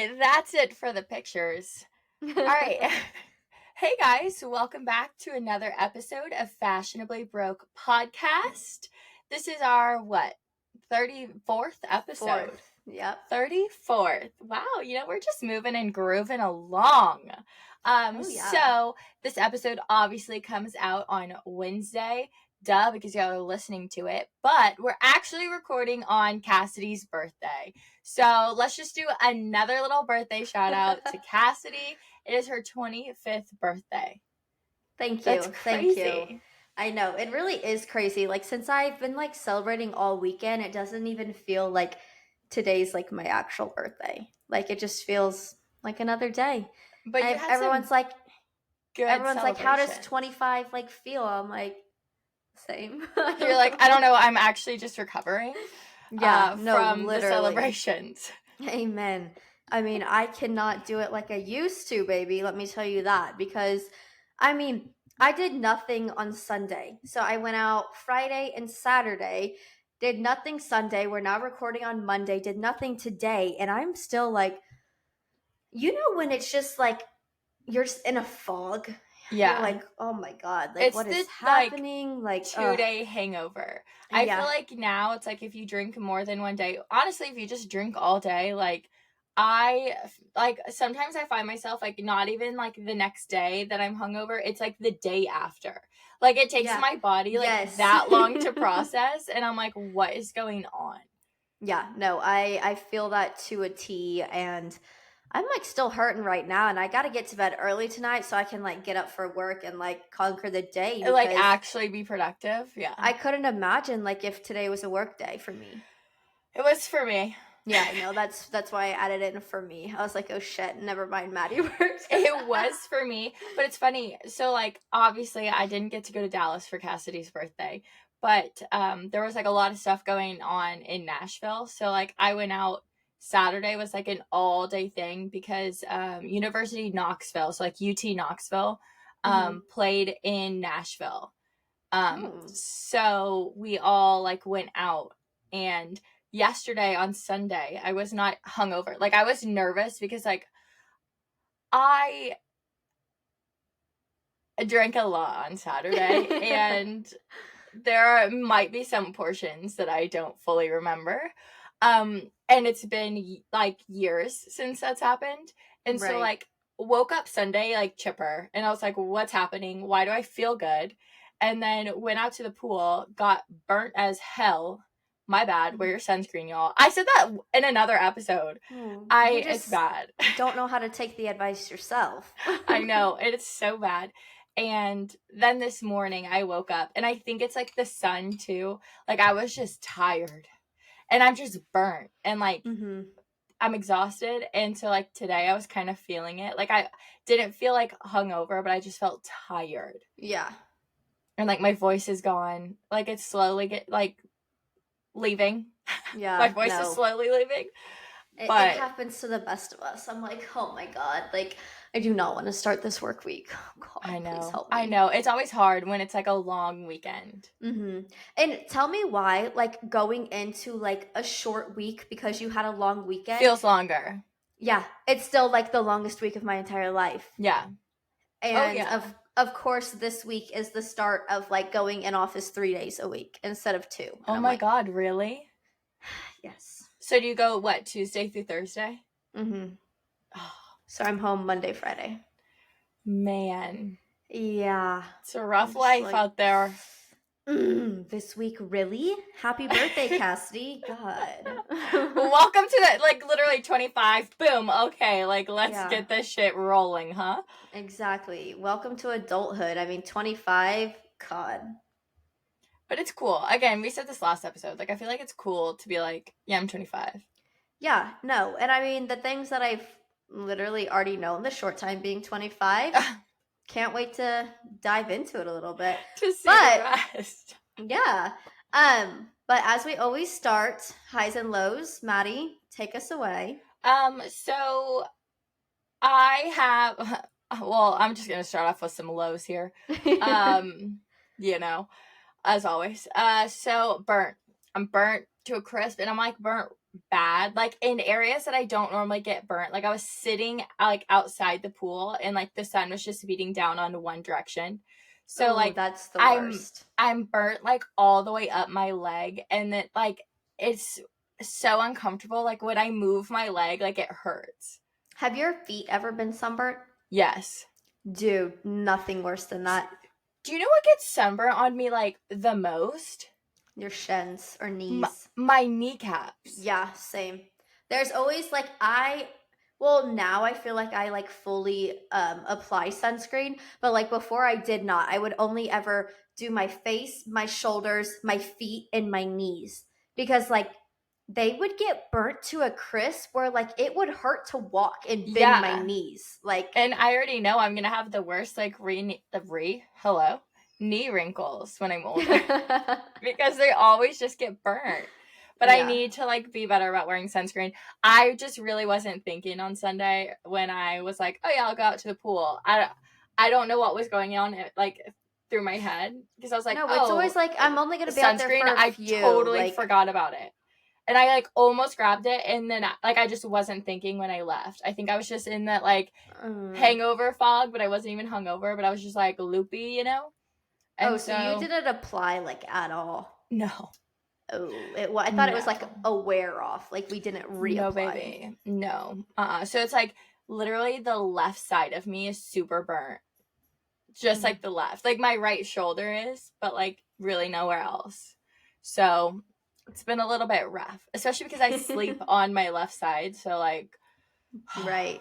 Okay, that's it for the pictures. All right. Hey guys, welcome back to another episode of Fashionably Broke Podcast. This is our 34th episode. Fourth. Yep. 34th. Wow, we're just moving and grooving along. Oh yeah. So this episode obviously comes out on Wednesday. Duh, because y'all are listening to it. But we're actually recording on Kassidy's birthday. So let's just do another little birthday shout out to Kassidy. It is her 25th birthday. Thank you. That's crazy. Thank you. I know. It really is crazy. Like since I've been like celebrating all weekend, it doesn't even feel like today's like my actual birthday. Like it just feels like another day. But you had everyone's like good everyone's like, how does celebrations. 25 like feel? I'm like, same. You're like, I don't know. I'm actually just recovering. Yeah, no, from literally. the celebrations. Amen. I mean, I cannot do it like I used to, baby. Let me tell you that. Because, I mean, I did nothing on Sunday. So I went out Friday and Saturday, did nothing Sunday. We're now recording on Monday, did nothing today. And I'm still like, when it's just like, you're just in a fog. Yeah. You're like, oh my God, like what is happening? Like 2-day hangover. I feel like now it's like if you drink more than one day, honestly, if you just drink all day, like sometimes I find myself like not even like the next day that I'm hungover, it's like the day after. Like it takes my body like that long to process, and I'm like, what is going on? Yeah, no, I feel that to a T, and I'm like still hurting right now, and I got to get to bed early tonight so I can like get up for work and like conquer the day. And, like actually be productive. Yeah. I couldn't imagine like if today was a work day for me. It was for me. Yeah, I know. That's why I added it in for me. I was like, oh shit, never mind, Maddie works. It was for me, but it's funny. So like obviously I didn't get to go to Dallas for Kassidy's birthday, but there was like a lot of stuff going on in Nashville. So like I went out. Saturday was like an all day thing because University Knoxville, so like UT Knoxville, played in Nashville. So we all like went out, and yesterday on Sunday I was not hungover. Like I was nervous because like I drank a lot on Saturday and there might be some portions that I don't fully remember. And it's been like years since that's happened. And so like woke up Sunday like chipper, and I was like, what's happening? Why do I feel good? And then went out to the pool, got burnt as hell. My bad. Wear your sunscreen, y'all. I said that in another episode. It's bad. Don't know how to take the advice yourself. I know. It's so bad. And then this morning I woke up, and I think it's like the sun too. Like I was just tired, and I'm just burnt, and like I'm exhausted. And so like today I was kind of feeling it. Like I didn't feel like hungover, but I just felt tired. Yeah. And like my voice is gone. Like it's slowly leaving. Yeah. My voice is slowly leaving. It happens to the best of us. I'm like, oh my God, like I do not want to start this work week. God, I know. Please help me. I know. It's always hard when it's like a long weekend. And tell me why, like going into like a short week because you had a long weekend feels longer. Yeah, it's still like the longest week of my entire life. Yeah. And of course, this week is the start of like going in office 3 days a week instead of 2. Oh my God, really? Yes. So do you go, Tuesday through Thursday? So I'm home Monday, Friday. Man. Yeah. It's a rough life out there. This week, really? Happy birthday, Kassidy. God. Welcome to that, like, literally 25. Boom. Okay, like, let's get this shit rolling, huh? Exactly. Welcome to adulthood. I mean, 25, God. But it's cool. Again, we said this last episode. Like, I feel like it's cool to be like, yeah, I'm 25. Yeah, no. And I mean, the things that I've literally already known the short time being 25, can't wait to dive into it a little bit. To see the rest. Yeah. But as we always start, highs and lows. Maddie, take us away. So I have, well, I'm just going to start off with some lows here. As always. So burnt. I'm burnt to a crisp, and I'm like burnt bad, like in areas that I don't normally get burnt. Like I was sitting like outside the pool and like the sun was just beating down on one direction. So Oh, like that's the I'm worst. I'm burnt like all the way up my leg, and then like it's so uncomfortable. Like when I move my leg, like it hurts. Have your feet ever been sunburnt? Yes. Dude, nothing worse than that. Do you know what gets sunburnt on me like the most? Your shins or My, knees. my kneecaps. Yeah, same. There's always like now I feel like I like fully apply sunscreen, but like before I did not. I would only ever do my face, my shoulders, my feet, and my knees because like they would get burnt to a crisp where like it would hurt to walk and bend my Yeah. knees. Like And I already know I'm gonna have the worst like knee wrinkles when I'm older because they always just get burnt. But I yeah. need to like be better about wearing sunscreen. I just really wasn't thinking on Sunday when I was like, oh yeah, I'll go out to the pool. I don't know what was going on like through my head because I was like, No, it's oh, always like I'm only gonna be out there sunscreen. for a I few. totally Like forgot about it. And I like almost grabbed it, and then like I just wasn't thinking when I left. I think I was just in that like hangover fog, but I wasn't even hungover, but I was just like loopy, you know? And oh, so you didn't apply like at all? No. Oh, I thought it was like No. a wear off. Like we didn't reapply. No, baby. No. So it's like literally the left side of me is super burnt. Just like the left. Like my right shoulder is, but like really nowhere else. So it's been a little bit rough, especially because I sleep on my left side. So like right.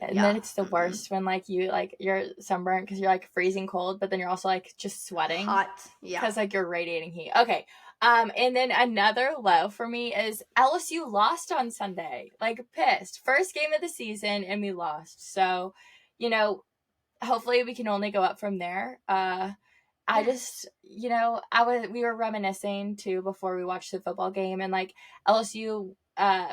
And yeah. then it's the worst when like you're sunburnt because you're like freezing cold, but then you're also like just sweating. Hot. Yeah. Because like you're radiating heat. Okay. And then another low for me is LSU lost on Sunday. Like pissed. First game of the season and we lost. So, you know, hopefully we can only go up from there. I just, we were reminiscing too before we watched the football game, and like LSU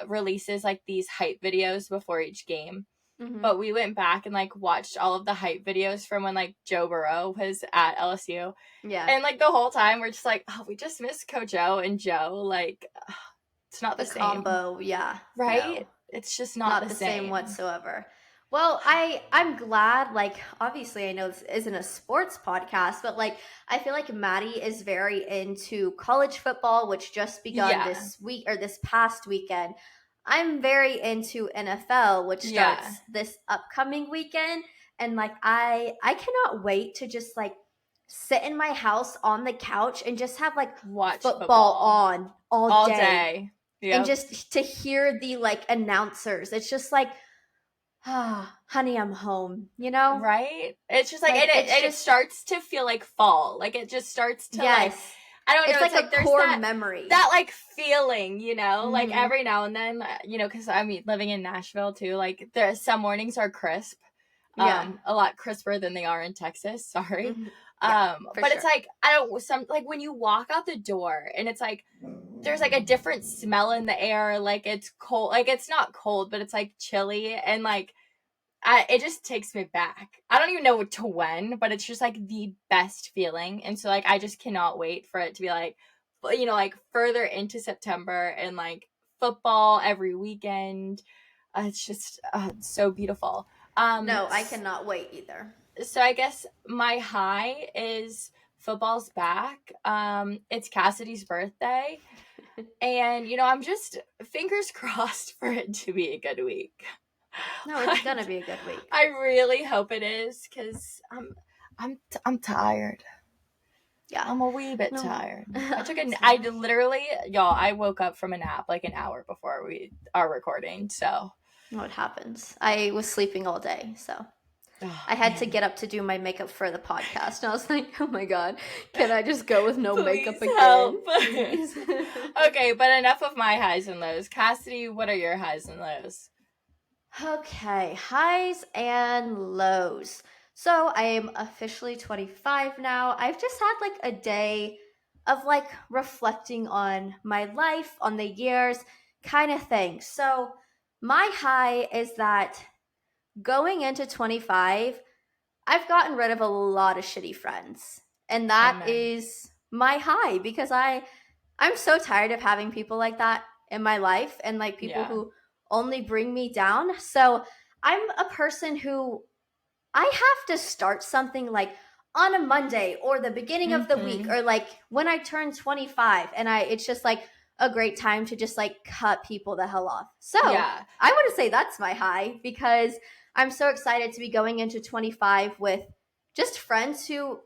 releases like these hype videos before each game. Mm-hmm. But we went back and like watched all of the hype videos from when like Joe Burrow was at LSU. Yeah. And like the whole time we're just like, oh, we just miss Coach O and Joe. Like, it's not the same combo. Yeah. right? No. It's just not the same whatsoever. Well, I'm glad, like, obviously I know this isn't a sports podcast, but like I feel like Maddie is very into college football, which just begun this week or this past weekend. I'm very into NFL, which starts this upcoming weekend. And like I cannot wait to just like sit in my house on the couch and just have like watch football on all day. Yep. And just to hear the like announcers. It's just like honey, I'm home, you know? Right? It's just like, it starts to feel like fall. Like it just starts to like, I don't know. It's like a core memory. That like feeling, you know, like every now and then, you know, because I mean, living in Nashville too, like some mornings are crisp. A lot crisper than they are in Texas. Sorry. But sure. It's like, like when you walk out the door and it's like, there's like a different smell in the air. Like it's cold, like it's not cold, but it's like chilly. And like, it just takes me back. I don't even know to when, but it's just like the best feeling. And so like, I just cannot wait for it to be like, you know, like further into September and like football every weekend. It's just so beautiful. No, I cannot wait either. So I guess my high is football's back. It's Kassidy's birthday. And, you know, I'm just fingers crossed for it to be a good week. No, it's gonna be a good week. I really hope it is, because I'm tired. Yeah, I'm a wee bit tired. I literally, y'all, I woke up from a nap like an hour before we are recording. So what happens? I was sleeping all day, so I had to get up to do my makeup for the podcast, and I was like, oh my god, can I just go with no makeup again? Please. Okay, but enough of my highs and lows. Kassidy, what are your highs and lows? Okay, highs and lows. So I am officially 25 now. I've just had like a day of like reflecting on my life, on the years, kind of thing. So my high is that going into 25, I've gotten rid of a lot of shitty friends. And that is my high, because I'm so tired of having people like that in my life and like people Yeah. who only bring me down. So I'm a person who I have to start something like on a Monday or the beginning of the week or like when I turn 25 and it's just like a great time to just like cut people the hell off. So Yeah. I want to say that's my high because I'm so excited to be going into 25 with just friends who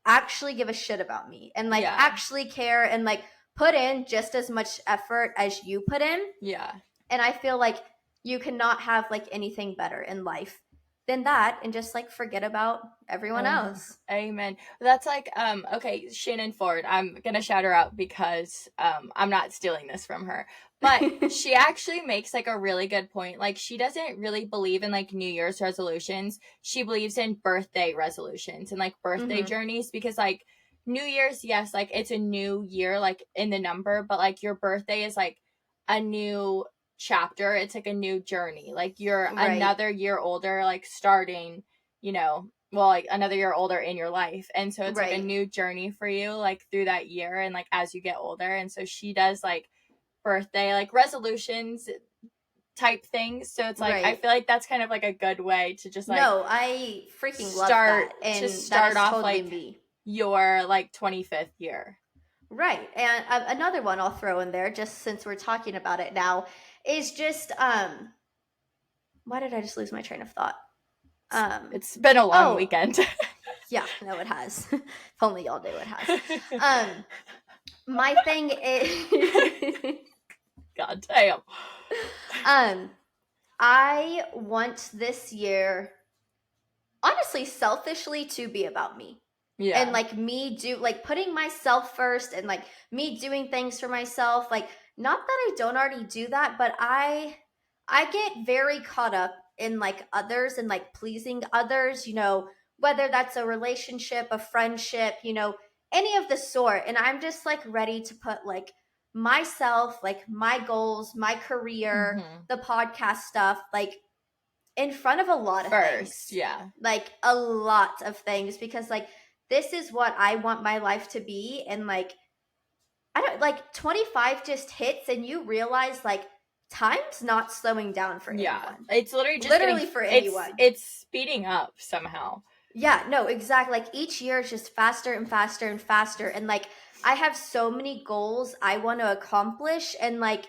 actually give a shit about me and like Yeah. actually care and like put in just as much effort as you put in. Yeah. And I feel like you cannot have like anything better in life than that and just like forget about everyone else. Amen. That's like okay, Shannon Ford. I'm gonna shout her out because I'm not stealing this from her. But she actually makes like a really good point. Like she doesn't really believe in like New Year's resolutions. She believes in birthday resolutions and like birthday journeys because like New Year's, yes, like it's a new year, like in the number, but like your birthday is like a new chapter. It's like a new journey. Like you're another year older, like starting, well, like another year older in your life. And so it's like a new journey for you, like through that year and like as you get older. And so she does like birthday, like resolutions type things. So it's like, I feel like that's kind of like a good way to just like, no, I freaking love that. And to start off totally like me. Your like 25th year. Right. And another one I'll throw in there, just since we're talking about it now, is just, why did I just lose my train of thought? It's been a long weekend. Yeah, no, it has. If only y'all knew it has. My thing is God damn. I want this year, honestly, selfishly, to be about me. Yeah. And like me putting myself first and like me doing things for myself. Like, not that I don't already do that, but I get very caught up in like others and like pleasing others, whether that's a relationship, a friendship, any of the sort. And I'm just like ready to put like myself, like my goals, my career, the podcast stuff, like in front of a lot of things. Yeah. Like a lot of things because like this is what I want my life to be. And like, I don't like 25 just hits and you realize like time's not slowing down for anyone. It's literally just for anyone. It's speeding up somehow. Yeah, no, exactly. Like each year is just faster and faster and faster. And like I have so many goals I want to accomplish and like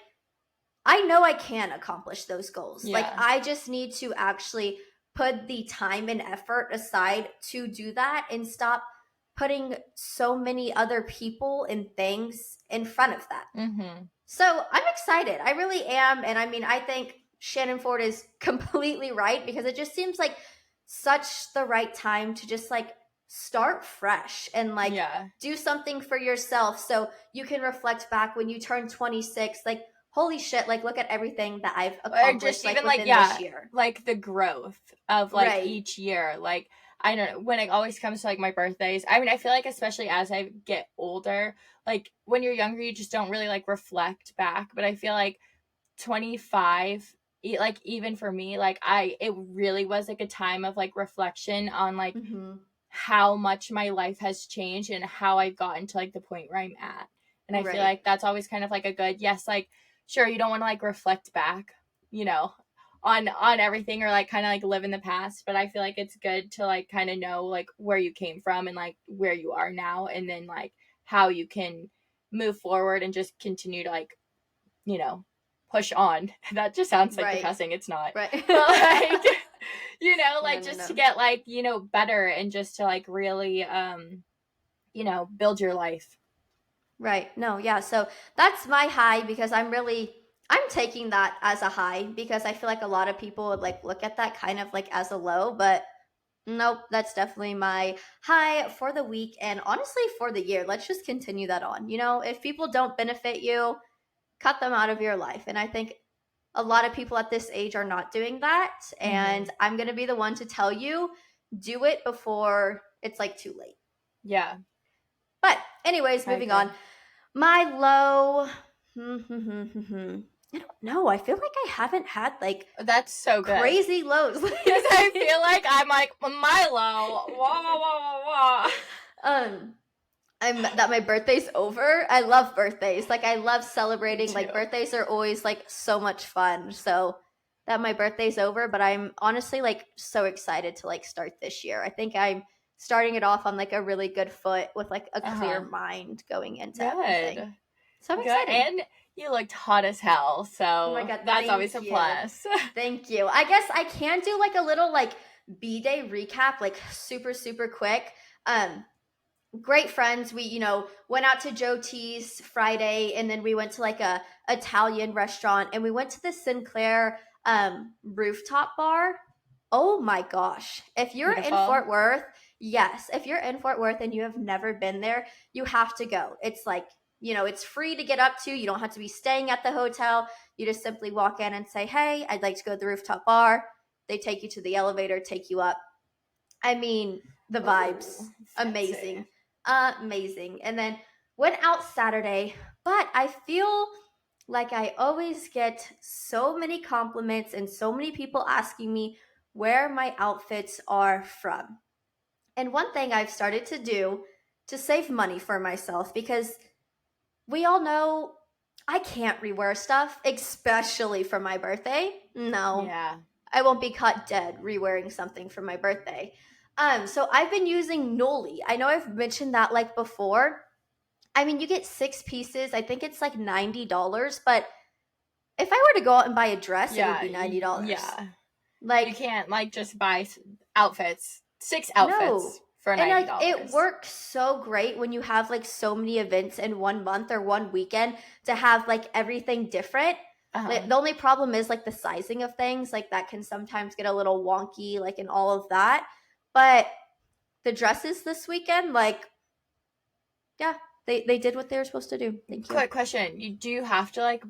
I know I can accomplish those goals. Yeah. Like I just need to actually put the time and effort aside to do that and stop putting so many other people and things in front of that. So I'm excited. I really am. And I mean, I think Shannon Ford is completely right because it just seems like such the right time to just like start fresh and like do something for yourself so you can reflect back when you turn 26, like, holy shit, like look at everything that I've accomplished, or just like, even within this year. Like the growth of like each year. Like I don't know, when it always comes to like my birthdays, I mean, I feel like especially as I get older, like when you're younger you just don't really like reflect back, but I feel like 25, like even for me, like it really was like a time of like reflection on like how much my life has changed and how I've gotten to like the point where I'm at. And I feel like that's always kind of like a good, like sure, you don't want to like reflect back, on everything or like kind of like live in the past, but I feel like it's good to like kind of know like where you came from and like where you are now and then like how you can move forward and just continue to like, push on. That just sounds like depressing. It's not. But like, like no. To get like, better and just to like really, build your life. Right. No, yeah. So that's my high because I'm taking that as a high because I feel like a lot of people would like look at that kind of like as a low, but nope, that's definitely my high for the week and honestly for the year. Let's just continue that on. If people don't benefit you, cut them out of your life. And I think a lot of people at this age are not doing that. And I'm going to be the one to tell you, do it before it's like too late. Yeah. But anyways, moving on. My low, I don't know. I feel like I haven't had like that's so good crazy lows because I feel like I'm like my low. Wah, wah, wah, wah. that my birthday's over. I love birthdays. Like, I love celebrating. Like, too. birthdays are always like so much fun. So that my birthday's over, but I'm honestly like so excited to like start this year. I think I'm starting it off on like a really good foot with like a clear mind going into everything. Good. So I'm Good. excited. And you looked hot as hell, so Oh my God, that's always a thank you. plus. Thank you. I guess I can do like a little like B-Day recap, like super, super quick. Great friends. We, went out to Joe T's Friday, and then we went to like a Italian restaurant, and we went to the Sinclair rooftop bar. Oh my gosh. If you're in Beautiful. Fort Worth, yes, if you're in Fort Worth and you have never been there, you have to go. It's like, it's free to get up to. You don't have to be staying at the hotel. You just simply walk in and say, "Hey, I'd like to go to the rooftop bar." They take you to the elevator, take you up. I mean, the vibes, Ooh, amazing. fancy. Amazing. And then went out Saturday, but I feel like I always get so many compliments and so many people asking me where my outfits are from. And one thing I've started to do to save money for myself, because we all know I can't rewear stuff, especially for my birthday. No, Yeah. I won't be caught dead rewearing something for my birthday. So I've been using Noli. I know I've mentioned that like before. I mean, you get 6 pieces. I think it's like $90, but if I were to go out and buy a dress, it would be $90. Yeah. Like, You can't like just buy outfits, 6 no. outfits for $90. And like it works so great when you have like so many events in 1 month or 1 weekend to have like everything different. Like, the only problem is like the sizing of things, like that can sometimes get a little wonky, like in all of that. But the dresses this weekend, like, yeah, they did what they were supposed to do. Thank you. Quick question. You have to like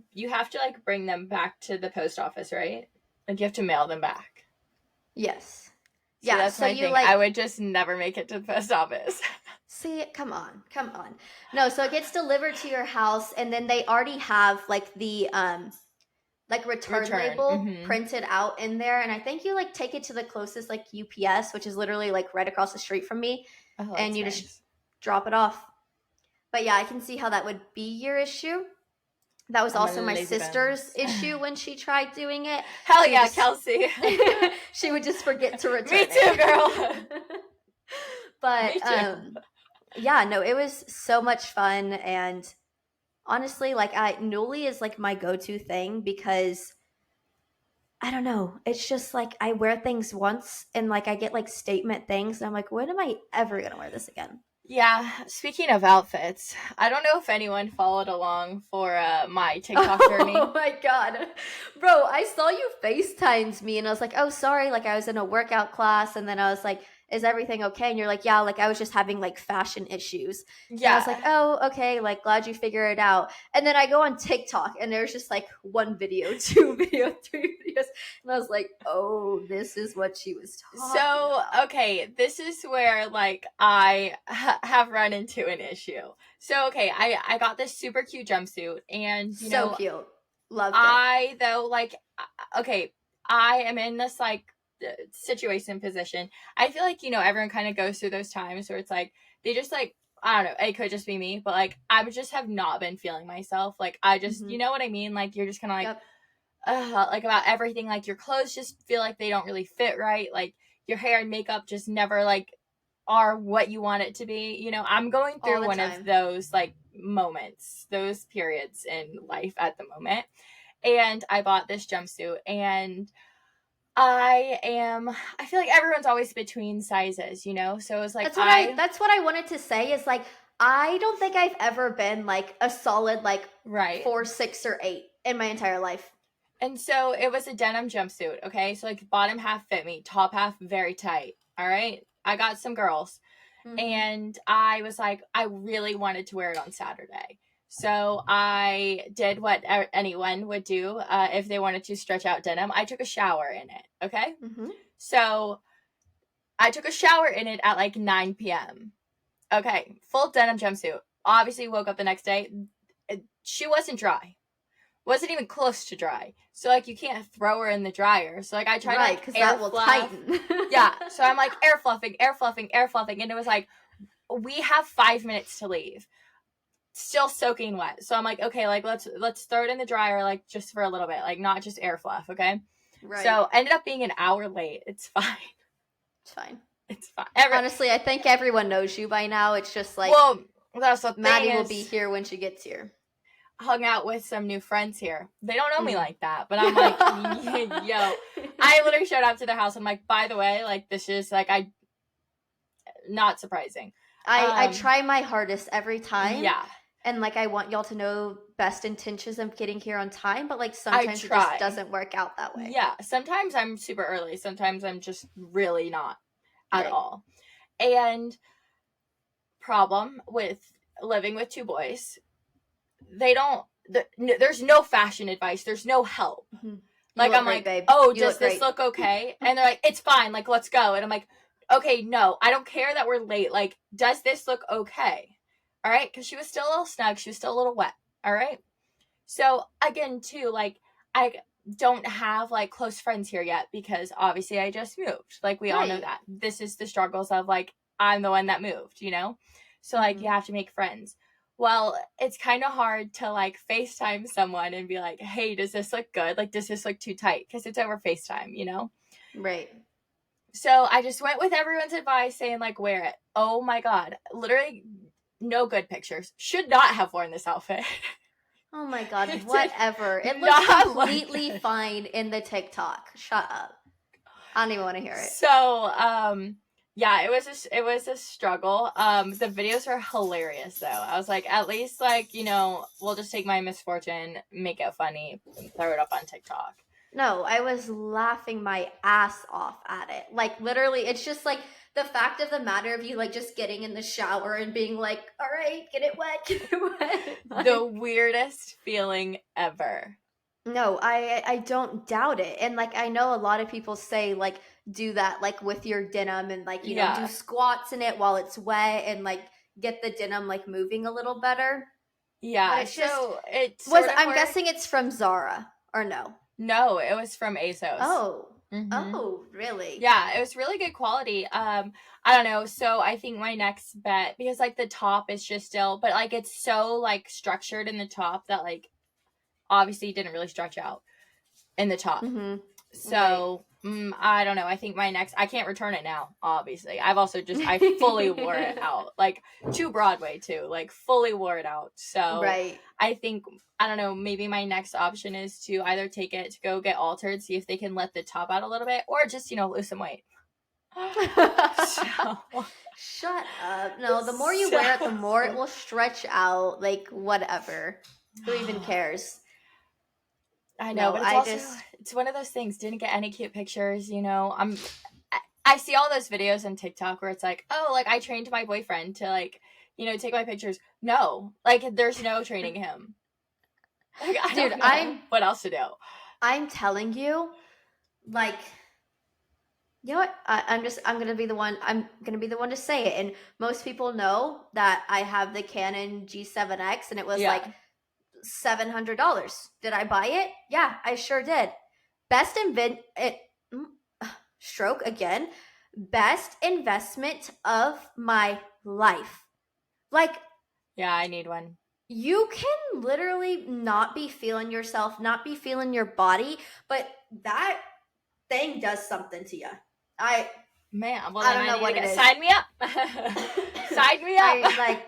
bring them back to the post office, right? Like you have to mail them back. Yes. See, Yeah, that's so my you thing. like I would just never make it to the post office. see, come on. No, so it gets delivered to your house, and then they already have like the like return label printed out in there, and I think you like take it to the closest like UPS, which is literally like right across the street from me, and you just drop it off. But yeah, I can see how that would be your issue. That was also my sister's issue when she tried doing it. Hell yeah, Kelsey. She would just forget to return it. Me too, girl. But Me too. yeah, no, it was so much fun, and honestly, like Newly is like my go-to thing because I don't know. It's just like I wear things once and like I get like statement things and I'm like, when am I ever going to wear this again? Yeah, speaking of outfits, I don't know if anyone followed along for my TikTok journey. Oh my God. Bro, I saw you FaceTimed me and I was like, oh, sorry. Like I was in a workout class and then I was like, is everything okay? And you're like, yeah, like I was just having like fashion issues. Yeah. And I was like, oh, okay. Like glad you figured it out. And then I go on TikTok and there's just like 1 video, 2 video, 3 videos. And I was like, oh, this is what she was talking about. Okay, this is where like I have run into an issue. So okay, I got this super cute jumpsuit and you know, cute. Loved it. I though like okay, I am in this like situation position. I feel like everyone kind of goes through those times where it's like they just like I don't know, it could just be me, but like I would just have not been feeling myself. Like I just you know what I mean? Like you're just kind of like like about everything, like your clothes just feel like they don't really fit right, like your hair and makeup just never like are what you want it to be. I'm going through one of those like moments, those periods in life at the moment, and I bought this jumpsuit and I feel like everyone's always between sizes, so it's like that's what I wanted to say is like I don't think I've ever been like a solid like 4, 6, or 8 in my entire life. And so it was a denim jumpsuit, okay? So like bottom half fit me, top half very tight, all right? I got some girls. And I was like, I really wanted to wear it on Saturday. So I did what anyone would do if they wanted to stretch out denim. I took a shower in it, okay? So I took a shower in it at like 9 p.m. Okay, full denim jumpsuit. Obviously woke up the next day. She wasn't dry. Wasn't even close to dry. So like you can't throw her in the dryer. So like I tried to like because that will tighten. Yeah. So I'm like air fluffing. And it was like we have 5 minutes to leave. Still soaking wet. So I'm like, okay, like let's throw it in the dryer, like just for a little bit, like not just air fluff, okay? Right. So ended up being an hour late. It's fine. It's fine. It's fine. Honestly, I think everyone knows you by now. It's just like, well, that's the Maddie thing will is, be here when she gets here. hung out with some new friends here. They don't know me like that, but I'm like, yo, I literally showed up to their house. I'm like, by the way, like this is like not surprising. I try my hardest every time. Yeah. And like I want y'all to know best intentions of getting here on time, but like sometimes it just doesn't work out that way. Yeah. Sometimes I'm super early. Sometimes I'm just really not at all. And problem with living with two boys, there's no fashion advice. There's no help. Mm-hmm. Like I'm great, like, babe. oh, does this look okay? And they're like, it's fine. Like, let's go. And I'm like, okay, no, I don't care that we're late. Like, does this look okay? All right. Cause she was still a little snug. She was still a little wet. All right. So again, too, like I don't have like close friends here yet because obviously I just moved. Like we all know that. This is the struggles of like, I'm the one that moved, you know? So like you have to make friends. Well, it's kind of hard to like FaceTime someone and be like, hey, does this look good? Like, does this look too tight? Because it's over FaceTime, you know? Right. So I just went with everyone's advice saying like, wear it. Oh my God. Literally no good pictures. Should not have worn this outfit. Oh my God, whatever. It looks completely fine in the TikTok. Shut up. I don't even want to hear it. So, yeah, it was a struggle. The videos are hilarious though. I was like, at least like, you know, we'll just take my misfortune, make it funny, and throw it up on TikTok. No, I was laughing my ass off at it. Like literally, it's just like the fact of the matter of you like just getting in the shower and being like, all right, get it wet. Like, the weirdest feeling ever. No, I don't doubt it. And like I know a lot of people say like do that like with your denim and like you know do squats in it while it's wet and like get the denim like moving a little better. Yeah, but it's I'm guessing it's from Zara or no? No, it was from ASOS. Oh. Mm-hmm. Oh, really? Yeah, it was really good quality. I don't know. So I think my next bet, because like the top is just still, but like it's so like structured in the top that like obviously didn't really stretch out in the top. Mm-hmm. So I don't know. I think my next, I can't return it now, obviously. I fully wore it out. Like to Broadway too, like fully wore it out. So I think, I don't know, maybe my next option is to either take it to go get altered, see if they can let the top out a little bit, or just, you know, lose some weight. Shut up. No, the more you wear it, the more it will stretch out. Like, whatever. Who even cares? I know, but it's one of those things. Didn't get any cute pictures, you know. I see all those videos on TikTok where it's like, oh, like I trained my boyfriend to like, you know, take my pictures. No, like there's no training him. Like, I don't know what else to do. I'm telling you, like, you know what? I'm gonna be the one. I'm gonna be the one to say it. And most people know that I have the Canon G7X, and it was like $700. Did I buy it? Yeah, I sure did. Best stroke again. Best investment of my life. Like, yeah, I need one. You can literally not be feeling yourself, not be feeling your body, but that thing does something to you. I don't know what it is. Sign me up. Sign me up. Like,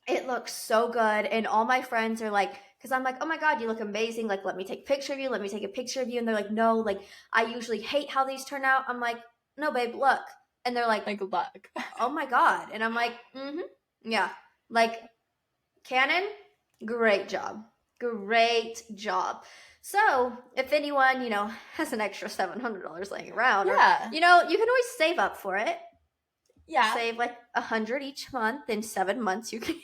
it looks so good. And all my friends are like, because I'm like, oh my God, you look amazing. Like, let me take a picture of you. Let me take a picture of you. And they're like, no, like, I usually hate how these turn out. I'm like, no, babe, look. And they're like, look. Oh my God. And I'm like, yeah. Like, Canon, great job. Great job. So, if anyone, you know, has an extra $700 laying around, or, you know, you can always save up for it. Yeah. Save like $100 each month. In 7 months, you can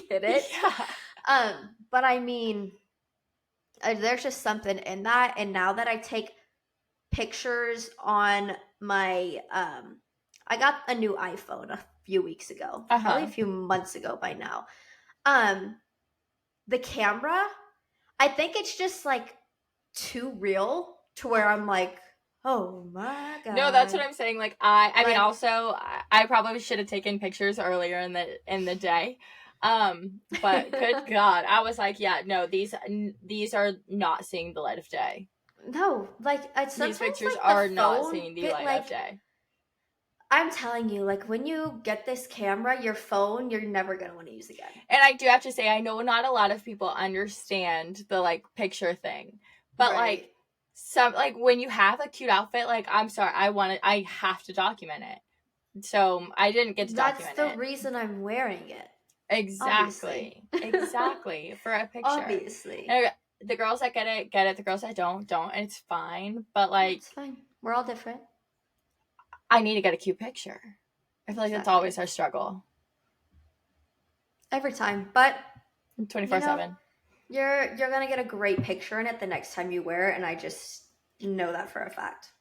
get it. Yeah. But I mean, there's just something in that. And now that I take pictures on my, I got a new iPhone a few weeks ago, probably a few months ago by now. The camera, I think it's just like too real to where I'm like, oh my God. No, that's what I'm saying. Like I mean, also, I probably should have taken pictures earlier in the day. But good God, I was like, yeah, no, these are not seeing the light of day. No, like These sometimes pictures like the are not phone seeing the bit light like of day. I'm telling you, like when you get this camera, your phone, you're never gonna want to use again. And I do have to say, I know not a lot of people understand the like picture thing, but like some like when you have a cute outfit, like I'm sorry, I have to document it. So I didn't get to That's document the it. reason I'm wearing it. Exactly. Obviously. Exactly. For a picture. Obviously. And the girls that get it. The girls that don't, and it's fine. But like, it's fine. We're all different. I need to get a cute picture. I feel like that's always our struggle. Every time. But 24/7. You're gonna get a great picture in it the next time you wear it, and I just know that for a fact.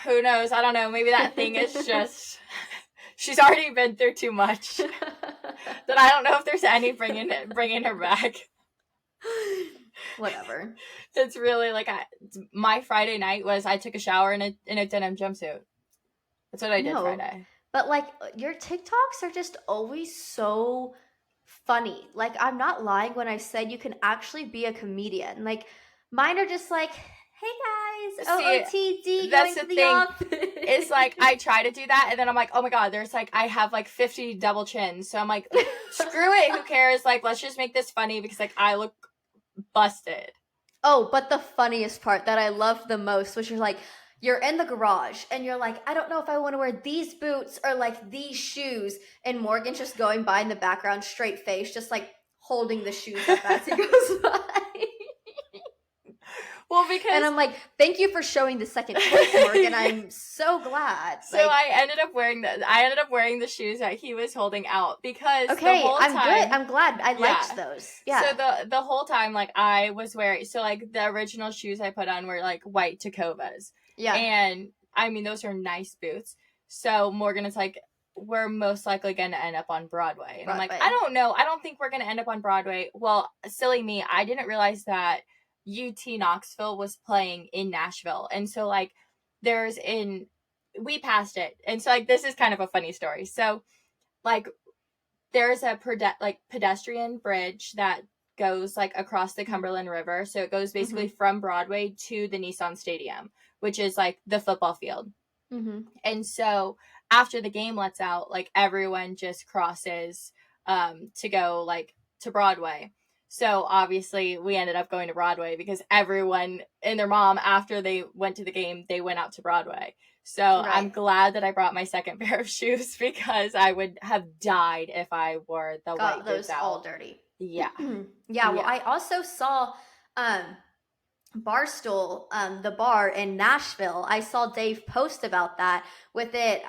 Who knows? I don't know. Maybe that thing is just she's already been through too much. That I don't know if there's any bringing her back. Whatever. It's really like my Friday night was I took a shower in a denim jumpsuit. That's what I did Friday. But like your TikToks are just always so funny. Like I'm not lying when I said you can actually be a comedian. Like mine are just like, hey guys, OOTD going to the office. It's like I try to do that and then I'm like, oh my god, there's like I have like 50 double chins. So I'm like, screw it, who cares? Like let's just make this funny because like I look busted. Oh, but the funniest part that I love the most, which is like you're in the garage and you're like, I don't know if I want to wear these boots or like these shoes. And Morgan's just going by in the background, straight face, just like holding the shoes up as he goes by. Well, because and I'm like, thank you for showing the second choice, Morgan. I'm so glad. So like, I ended up wearing the shoes that he was holding out because good. I'm glad. I liked those. Yeah. So the whole time, like I was wearing, so like the original shoes I put on were like white Tacovas. Yeah. And I mean, those are nice boots. So Morgan is like, we're most likely going to end up on Broadway. And I'm like, I don't know. I don't think we're going to end up on Broadway. Well, silly me. I didn't realize that UT Knoxville was playing in Nashville. And so like we passed it. And so like, this is kind of a funny story. So like there's a pedestrian bridge that goes like across the Cumberland River. So it goes basically from Broadway to the Nissan Stadium, which is like the football field. And so after the game lets out, like everyone just crosses to go like to Broadway. So obviously we ended up going to Broadway because everyone and their mom, after they went to the game, they went out to Broadway. So I'm glad that I brought my second pair of shoes because I would have died if I wore the white boots out. All dirty. Yeah. Yeah. Well, I also saw Barstool, the bar in Nashville. I saw Dave post about that with it.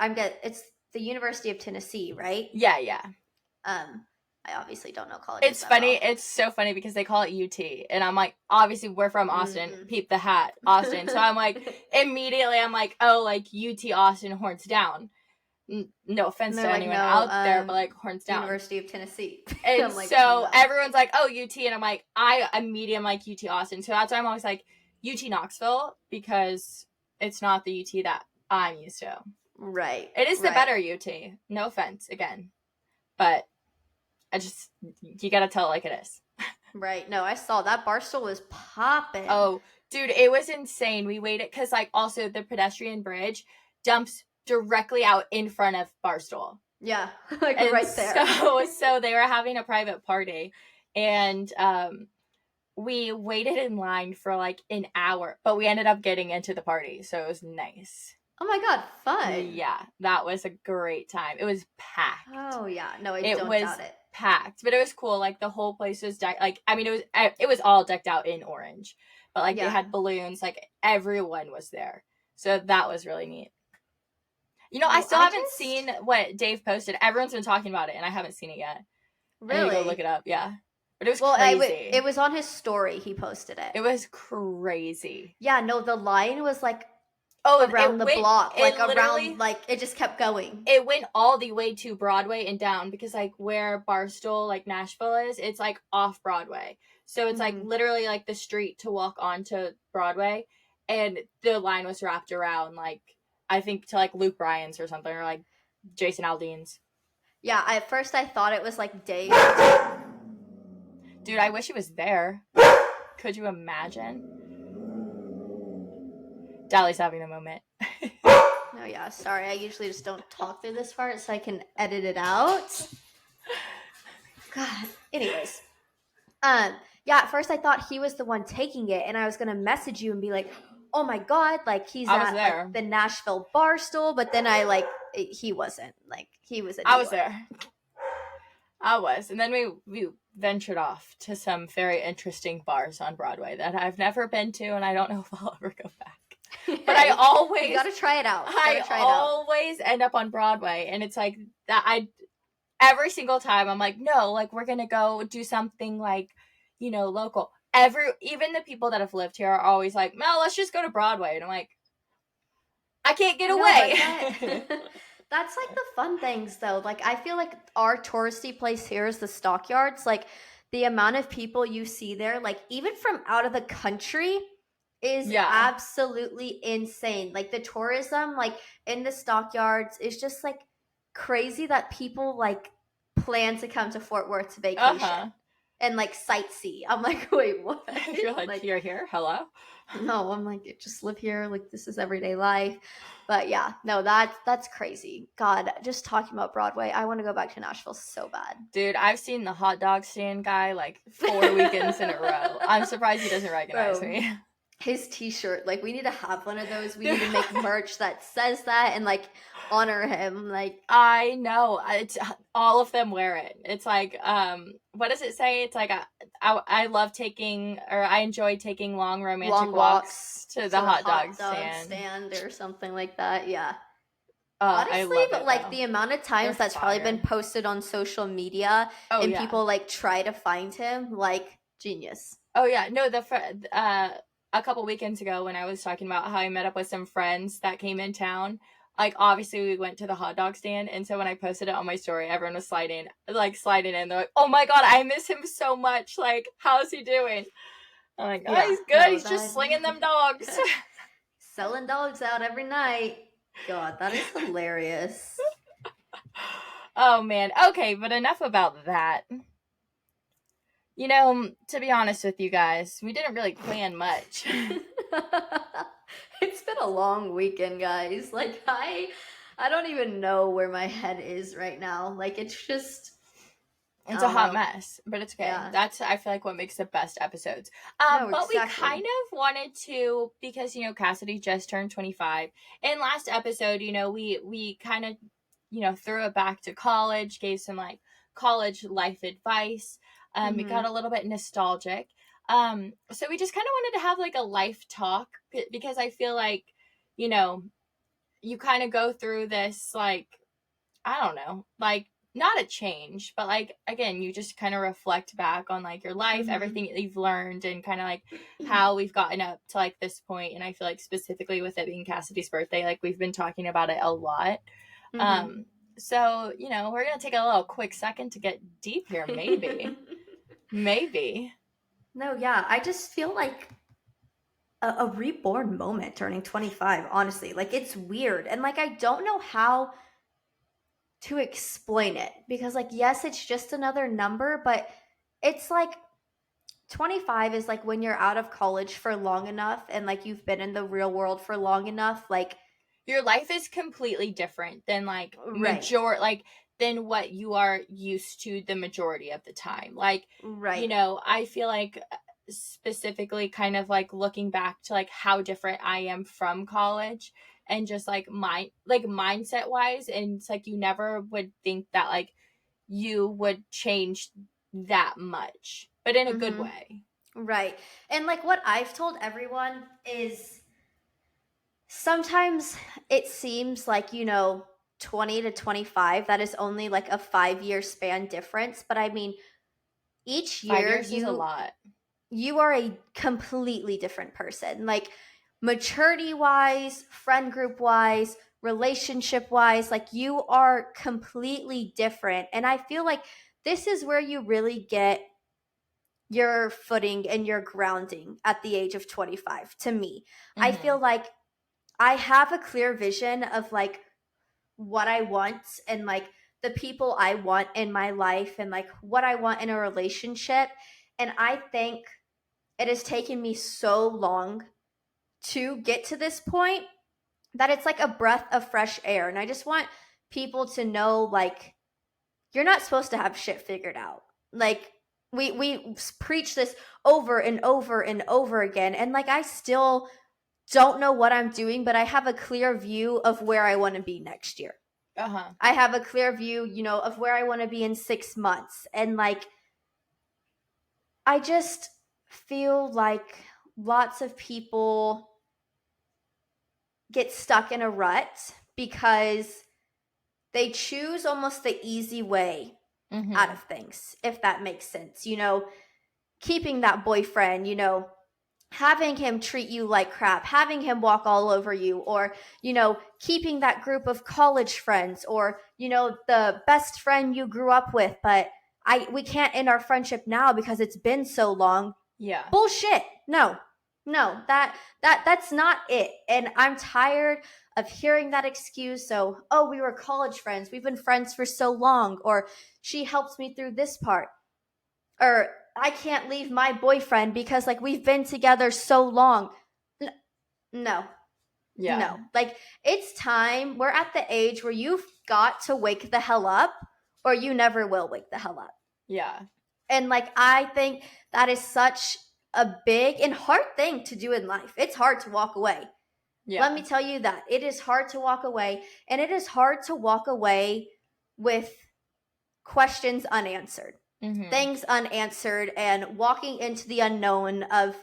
It's the University of Tennessee, right? Yeah, yeah. I obviously don't know colleges. It's funny. It's so funny because they call it UT, and I'm like, obviously we're from Austin. Peep the hat, Austin. So I'm like, immediately I'm like, oh, like UT Austin, horns down. No offense to anyone out there, but like horns down. University of Tennessee. And like, so everyone's like, oh, UT, and I'm like, I immediately am like UT Austin. So that's why I'm always like UT Knoxville because it's not the UT that I'm used to. Right. It is the better UT. No offense again, but you gotta tell it like it is. Right. No, I saw that Barstool was popping. Oh, dude, it was insane. We waited because like also the pedestrian bridge dumps directly out in front of Barstool. Yeah, like and right there. So they were having a private party, and we waited in line for like an hour, but we ended up getting into the party, so it was nice. Oh my god, fun! Yeah, that was a great time. It was packed. Oh yeah, no, I don't doubt it. Packed, but it was cool. Like the whole place was it was all decked out in orange, but like they had balloons. Like everyone was there, so that was really neat. You know, I still haven't seen what Dave posted. Everyone's been talking about it, and I haven't seen it yet. Really? I need to go look it up. Yeah, but it was crazy. It was on his story. He posted it. It was crazy. Yeah, no, the line was like around the block, like around, like it just kept going. It went all the way to Broadway and down because like where Barstool, like Nashville is, it's like off Broadway. So it's like literally like the street to walk onto Broadway, and the line was wrapped around like I think to like Luke Bryan's or something, or like Jason Aldean's. Yeah, at first I thought it was like Dave. Dude, I wish he was there. Could you imagine? Dally's having a moment. No, yeah, sorry. I usually just don't talk through this part so I can edit it out. God. Anyways. Yeah, at first I thought he was the one taking it, and I was gonna message you and be like, oh my god, like he's I was at there. like the Nashville bar stool, but then he wasn't. Like he was in New I was York. there. I was. And then we ventured off to some very interesting bars on Broadway that I've never been to, and I don't know if I'll ever go back. But I always... You gotta try it out. I always end up on Broadway, and it's like that. Every single time I'm like, no, like we're going to go do something like, you know, local. Even the people that have lived here are always like, no, let's just go to Broadway. And I'm like, I can't get away. That's like the fun things though. Like I feel like our touristy place here is the Stockyards. Like the amount of people you see there, like even from out of the country, is absolutely insane. Like the tourism like in the Stockyards is just like crazy that people like plan to come to Fort Worth to vacation and like sightsee. I'm like, wait, what? You're like you're here? Hello? No, I'm like, just live here. Like this is everyday life. But yeah, no, that's crazy. God, just talking about Broadway, I want to go back to Nashville so bad. Dude, I've seen the hot dog stand guy like 4 weekends in a row. I'm surprised he doesn't recognize me. His t-shirt, like we need to have one of those. We need to make merch that says that and like honor him. Like I know, it's all of them wear it. It's like what does it say? It's like I love taking, or I enjoy taking long romantic walks to the hot dog stand or something like that. Yeah. Honestly, but like the amount of times that's probably been posted on social media and people like try to find him, like genius. Oh yeah, no, a couple weekends ago when I was talking about how I met up with some friends that came in town, like obviously we went to the hot dog stand, and so when I posted it on my story, everyone was sliding in. They're like, oh my god, I miss him so much. Like, how's he doing? I'm like, oh, he's good. He's just slinging them dogs. Selling dogs out every night. God, that is hilarious. Oh man. Okay, but enough about that. You know, to be honest with you guys, we didn't really plan much. It's been a long weekend, guys. Like I don't even know where my head is right now. Like it's a hot mess, but it's okay. Yeah. That's, I feel like, what makes the best episodes. But we kind of wanted to, because, you know, Kassidy just turned 25. In last episode, you know, we kind of, you know, threw it back to college, gave some like college life advice. It got a little bit nostalgic. So we just kind of wanted to have like a life talk, because I feel like, you know, you kind of go through this, like, I don't know, like, not a change, but like, again, you just kind of reflect back on like your life, everything that you've learned, and kind of like how we've gotten up to like this point. And I feel like specifically with it being Kassidy's birthday, like we've been talking about it a lot. So, you know, we're going to take a little quick second to get deep here, maybe. Maybe. No, yeah, I just feel like a reborn moment turning 25, honestly. Like, it's weird. And, like, I don't know how to explain it. Because, like, yes, it's just another number, but it's like 25 is, like, when you're out of college for long enough and, like, you've been in the real world for long enough, like... Your life is completely different than, like, than what you are used to the majority of the time. Like, you know, I feel like specifically kind of like looking back to like how different I am from college, and just like mindset wise, and it's like you never would think that like you would change that much, but in a good way. Right. And like what I've told everyone is sometimes it seems like, you know, 20 to 25, that is only like a 5-year span difference. But I mean, each year 5 years is a lot. You are a completely different person. Like maturity wise, friend group wise, relationship wise, like you are completely different. And I feel like this is where you really get your footing and your grounding at the age of 25 to me. I feel like I have a clear vision of like what I want and like the people I want in my life and like what I want in a relationship. And I think it has taken me so long to get to this point that it's like a breath of fresh air. And I just want people to know like you're not supposed to have shit figured out. Like we preach this over and over and over again, and like I still don't know what I'm doing, but I have a clear view of where I want to be next year. Uh-huh. I have a clear view, of where I want to be in 6 months. And like I just feel like lots of people get stuck in a rut because they choose almost the easy way out Mm-hmm. of things, if that makes sense. Keeping that boyfriend, having him treat you like crap, having him walk all over you, or, keeping that group of college friends, or, the best friend you grew up with, but we can't end our friendship now because it's been so long. Yeah. Bullshit. No. No, that's not it. And I'm tired of hearing that excuse. So, oh, we were college friends. We've been friends for so long, or she helps me through this part. Or I can't leave my boyfriend because like we've been together so long. No. Yeah. No. Like it's time. We're at the age where you've got to wake the hell up or you never will wake the hell up. Yeah. And like I think that is such a big and hard thing to do in life. It's hard to walk away. Yeah. Let me tell you that. It is hard to walk away, and it is hard to walk away with questions unanswered. Mm-hmm. Things unanswered and walking into the unknown of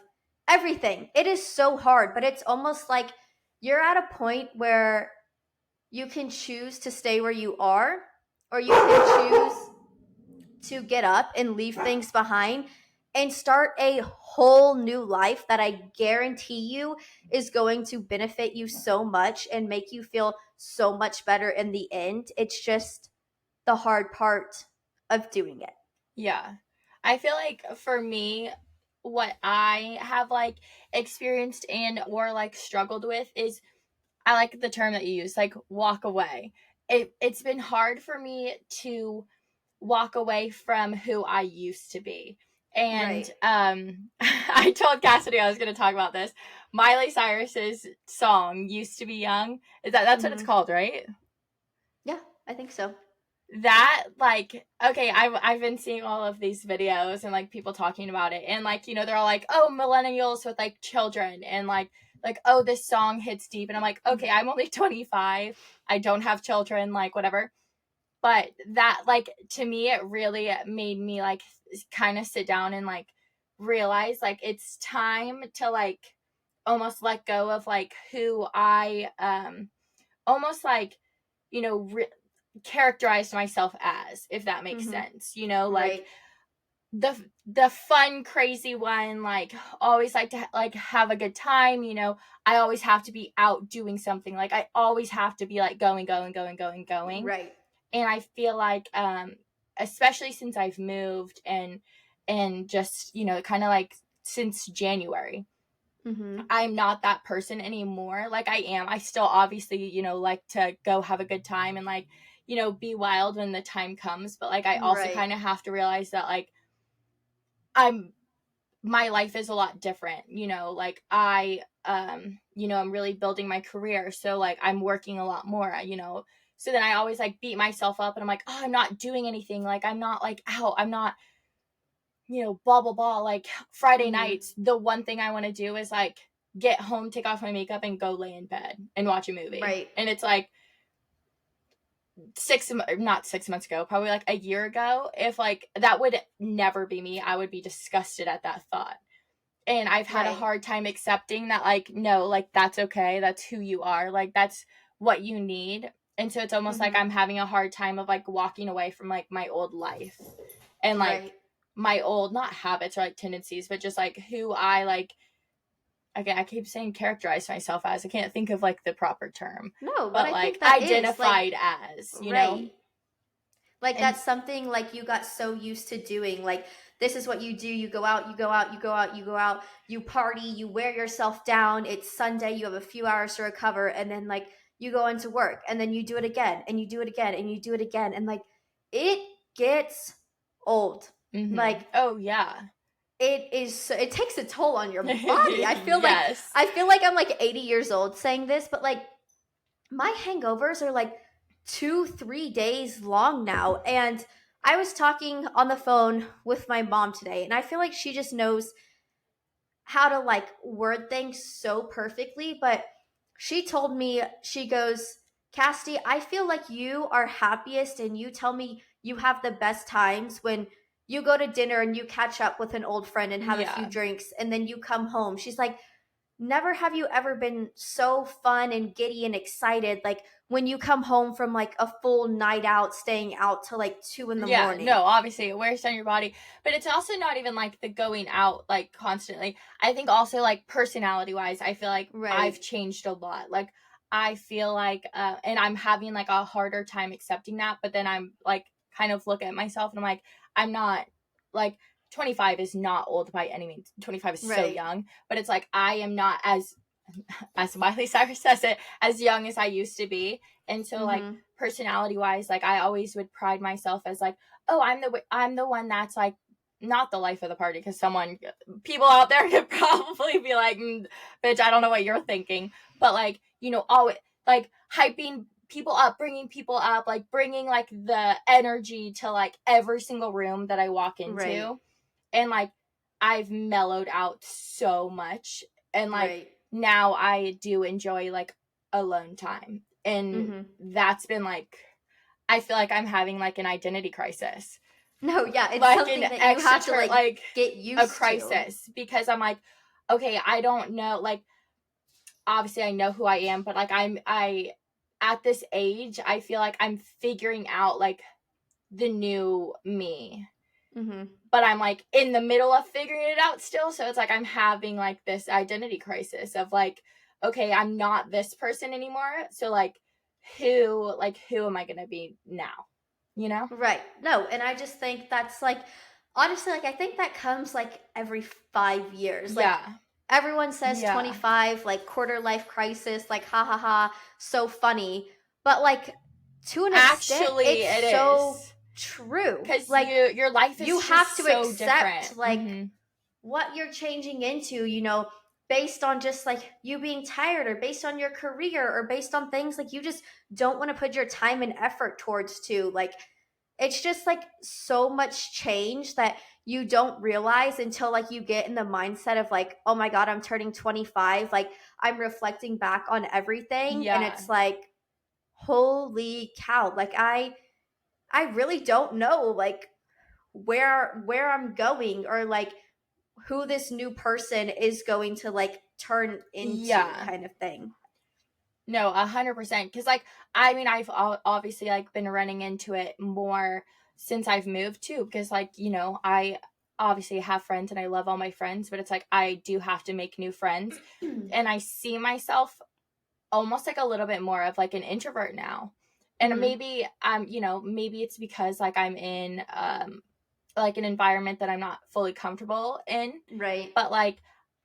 everything. It is so hard, but it's almost like you're at a point where you can choose to stay where you are, or you can choose to get up and leave things behind and start a whole new life that I guarantee you is going to benefit you so much and make you feel so much better in the end. It's just the hard part of doing it. Yeah. I feel like for me, what I have like experienced and or like struggled with is, I like the term that you use, like walk away. It's been hard for me to walk away from who I used to be. And Right. I told Cassidy I was going to talk about this. Miley Cyrus's song "Used to Be Young." That's what it's called, right? Yeah, I think so. That, like, okay, I've been seeing all of these videos and like people talking about it, and like, they're all like, oh, millennials with like children, and like, oh, this song hits deep, and I'm like, okay, I'm only 25, I don't have children, like whatever. But that, like, to me, it really made me like kind of sit down and like realize like it's time to like almost let go of like who I almost like, you know re- characterized myself as, if that makes sense. Like Right. the fun crazy one, like always like to like have a good time. I always have to be out doing something, like I always have to be like going. Right. And I feel like especially since I've moved and just kind of like since January, Mm-hmm. I'm not that person anymore. Like I still obviously, like to go have a good time and like, be wild when the time comes. But like I also Right. kind of have to realize that like I'm my life is a lot different, like I'm really building my career. So like I'm working a lot more. So then I always like beat myself up and I'm like, oh, I'm not doing anything. Like I'm not like out. I'm not, blah, blah, blah. Like Friday Mm-hmm. nights, the one thing I want to do is like get home, take off my makeup and go lay in bed and watch a movie. Right. And it's like not 6 months ago, probably like a year ago, if like that would never be me, I would be disgusted at that thought. And I've had a Right. hard time accepting that, like, no, like that's okay, that's who you are, like that's what you need. And so it's almost like Mm-hmm. I'm having a hard time of like walking away from like my old life and like Right. my old, not habits or like tendencies, but just like who I like, again, I keep saying characterize myself as, I can't think of like the proper term, No, but but I like think that is like identified as. right. Like And that's something like you got so used to doing. Like this is what you do. You go out, you go out, you go out, you go out, you party, you wear yourself down. It's Sunday, you have a few hours to recover, and then like you go into work, and then you do it again, and you do it again, and you do it again, and like it gets old. Like Oh yeah. it takes a toll on your body. Yes. I feel like I'm like 80 years old saying this, but like my hangovers are like 2-3 days long now. And I was talking on the phone with my mom today, and I feel like she just knows how to like word things so perfectly. But she told me, she goes, Cassidy, I feel like you are happiest and you tell me you have the best times when you go to dinner and you catch up with an old friend and have a few Yeah. drinks and then you come home. She's like, never have you ever been so fun and giddy and excited like when you come home from like a full night out, staying out till like 2 in the Yeah, morning. no, obviously it wears down your body, but it's also not even like the going out like constantly. I think also like personality wise, I feel like Right. I've changed a lot. Like I feel like and I'm having like a harder time accepting that, but then I'm like kind of look at myself and I'm like I'm not like 25 is not old by any means. 25 is so Right. young, but it's like I am not as Miley Cyrus says it, as young as I used to be. And so like Mm-hmm. personality wise, like I always would pride myself as like, oh, I'm the one that's like not the life of the party, because people out there could probably be like, bitch, I don't know what you're thinking, but like, you know, always like hyping people up, bringing people up, like bringing like the energy to like every single room that I walk Right. into. And like I've mellowed out so much, and like Right. now I do enjoy like alone time, and Mm-hmm. that's been like I feel like I'm having like an identity crisis, No, yeah, it's like an something that you have to like like get a used to. crisis, because I'm like, okay, I don't know, like obviously I know who I am, but like I at this age I feel like I'm figuring out like the new me, Mm-hmm. but I'm like in the middle of figuring it out still. So it's like I'm having like this identity crisis of like, okay, I'm not this person anymore. So who am I gonna be now? You know? Right. No, and I just think that's like honestly, like I think that comes like every 5 years. Like Yeah. everyone says Yeah. 25, like quarter life crisis, like ha ha ha, so funny. But like to an extent, Actually, it's it so is. true. Because Like your life you is have just to so different. accept like what you're changing into, based on just like you being tired or based on your career or based on things like you just don't want to put your time and effort towards to. Like it's just like so much change that you don't realize until like you get in the mindset of like, oh my God, I'm turning 25. Like I'm reflecting back on everything and Yeah. it's like, holy cow. Like I really don't know like where I'm going or like who this new person is going to like turn into Yeah. kind of thing. No, 100%. Because like I mean, I've obviously like been running into it more since I've moved too. Because like I obviously have friends and I love all my friends, but it's like I do have to make new friends, and I see myself almost like a little bit more of like an introvert now. And Mm-hmm. maybe maybe it's because like I'm in like an environment that I'm not fully comfortable in, Right. but like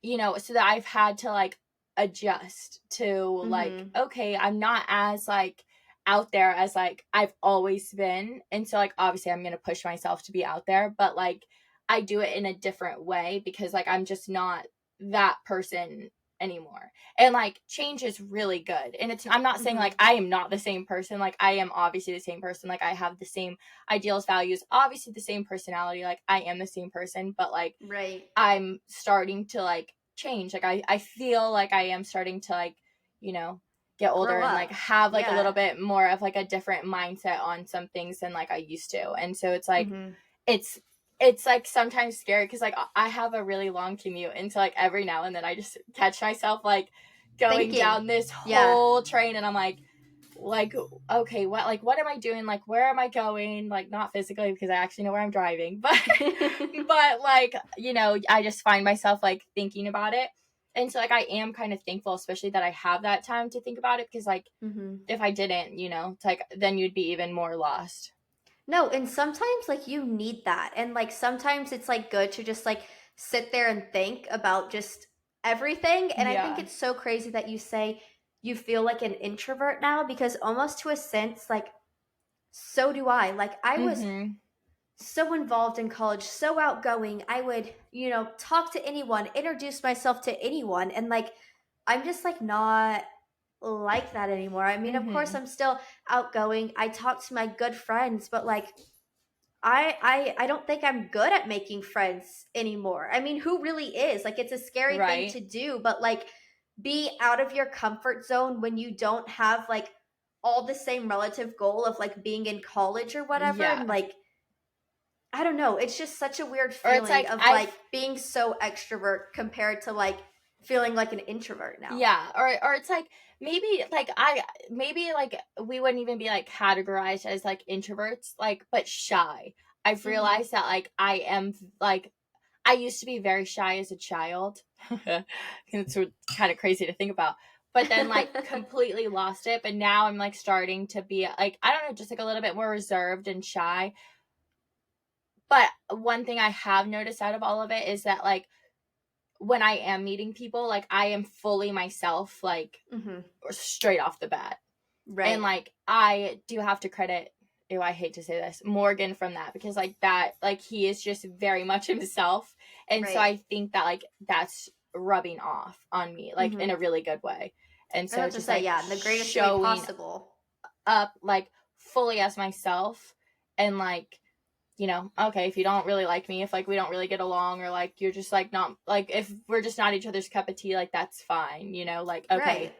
so that I've had to like adjust to like, Mm-hmm. okay, I'm not as like out there as like I've always been, and so like obviously I'm going to push myself to be out there, but like I do it in a different way because like I'm just not that person anymore. And like change is really good, and I'm not saying Mm-hmm. like I am not the same person. Like I am obviously the same person, like I have the same ideals, values, obviously the same personality, like I am the same person, but like Right. I'm starting to like change. Like I feel like I am starting to like, you know, get older Grow and like up. have like a little Yeah. bit more of like a different mindset on some things than like I used to. And so it's like Mm-hmm. it's it's like sometimes scary because like I have a really long commute, and so like every now and then I just catch myself like going Thinking. down this Yeah. whole train, and I'm like okay, what am I doing, like where am I going, like not physically because I actually know where I'm driving, but but like I just find myself like thinking about it. And so like I am kind of thankful, especially that I have that time to think about it, because like Mm-hmm. if I didn't, it's like then you'd be even more lost. No, and sometimes like you need that. And like sometimes it's like good to just like sit there and think about just everything. And I think Yeah. it's so crazy that you say you feel like an introvert now, because almost to a sense, like, so do I. Like, I was Mm-hmm. so involved in college, so outgoing. I would, talk to anyone, introduce myself to anyone. And like, I'm just like not like that anymore. I mean, of course, Mm-hmm. I'm still outgoing. I talk to my good friends, but like, I don't think I'm good at making friends anymore. I mean, who really is? Like, it's a scary thing Right. to do, but like, be out of your comfort zone when you don't have like all the same relative goal of like being in college or whatever. Yeah. And like, I don't know. It's just such a weird Or it's feeling like of like being so extrovert compared to like feeling like an introvert now. yeah, or it's like maybe like we wouldn't even be like categorized as like introverts, like, but shy. I've Hmm. realized that like I am like I used to be very shy as a child. It's kind of crazy to think about. But then like completely lost it, but now I'm like starting to be like, I don't know, just like a little bit more reserved and shy. But one thing I have noticed out of all of it is that like when I am meeting people, like I am fully myself, like Hmm. straight off the bat. And Right. like I do have to credit, ew, I hate to say this, Morgan from that, because like that, like he is just very much himself. And so Right. I think that like that's rubbing off on me, like in Hmm. a really good way. And I so have to just say, like yeah, in the greatest way showing possible. up like fully as myself, and like, okay, if you don't really like me, if like we don't really get along, or like you're just like not like if we're just not each other's cup of tea, like that's fine, like Right. okay,